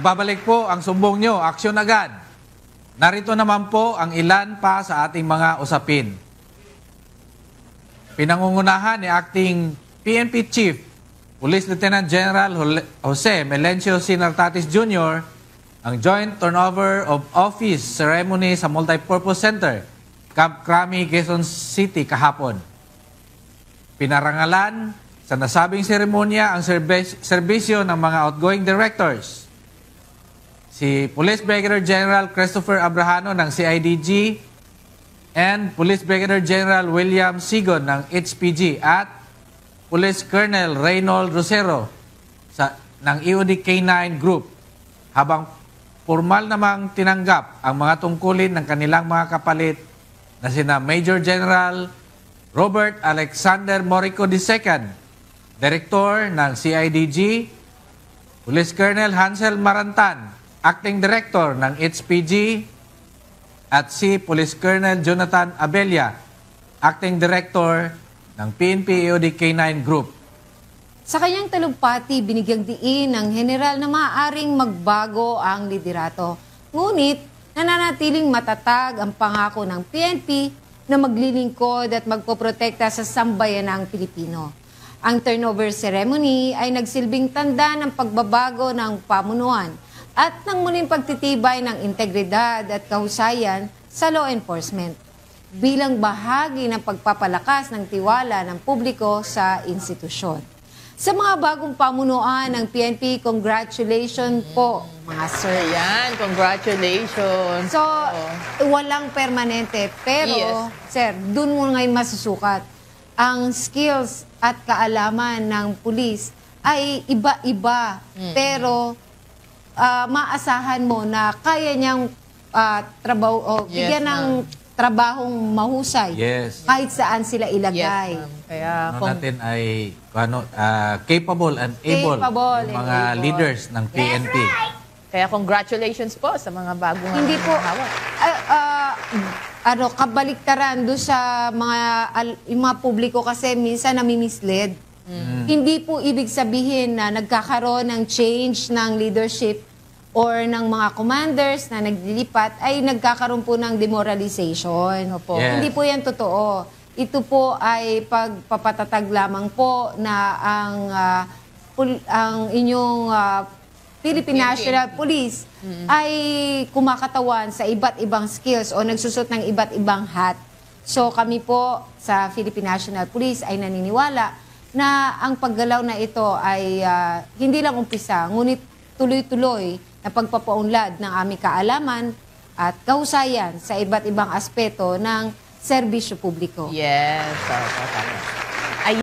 Nagbabalik po ang sumbong nyo, aksyon agad. Narito naman po ang ilan pa sa ating mga usapin. Pinangungunahan ni Acting PNP Chief, Police Lieutenant General Jose Melencio C. Nartatis Jr., ang joint turnover of office ceremony sa Multipurpose Center, Camp Crami, Quezon City kahapon. Pinarangalan sa nasabing seremonya ang serbisyo ng mga outgoing directors. Si Police Brigadier General Christopher Abrahano ng CIDG and Police Brigadier General William Sigon ng HPG at Police Colonel Reynold Rosero ng EOD K9 Group, habang formal namang tinanggap ang mga tungkulin ng kanilang mga kapalit na sina Major General Robert Alexander Morico II, Director ng CIDG, Police Colonel Hansel Marantan, Acting Director ng HPG, at si Police Colonel Jonathan Abella, Acting Director ng PNP EOD K9 Group. Sa kanyang talumpati, binigyang diin ng general na maaaring magbago ang liderato. Ngunit, nananatiling matatag ang pangako ng PNP na maglilingkod at magpoprotekta sa sambayanang Pilipino. Ang turnover ceremony ay nagsilbing tanda ng pagbabago ng pamunuan at ng muling pagtitibay ng integridad at kahusayan sa law enforcement bilang bahagi ng pagpapalakas ng tiwala ng publiko sa institusyon. Sa mga bagong pamunuan ng PNP, congratulations po, mga sir. Ayan, congratulations. So, walang permanente. Pero, Yes. sir, dun mo ngayon masusukat. Ang skills at kaalaman ng pulis ay iba-iba. Pero, maasahan mo na kaya niyang bigyan ng trabahong mahusay. Yes. Kahit saan sila ilagay. Yes, ma'am. Kaya, Natin ay capable and able Capable yung and mga able. leaders ng PNP. kaya congratulations po sa mga bagong Hindi po, hawak. kabaliktaran doon sa yung mga publiko kasi minsan nami-mislead. Hindi po ibig sabihin na nagkakaroon ng change ng leadership or ng mga commanders na naglilipat ay nagkakaroon po ng demoralization. Opo. Yes. Hindi po yan totoo. Ito po ay pagpapatatag lamang po na ang inyong Philippine National Police ay kumakatawan sa iba't ibang skills o nagsusot ng iba't ibang hat. So kami po sa Philippine National Police ay naniniwala na ang paggalaw na ito ay hindi lang umpisa, ngunit tuloy-tuloy na pagpapaunlad ng aming kaalaman at kahusayan sa iba't ibang aspeto ng serbisyo publiko. Yes. Tama.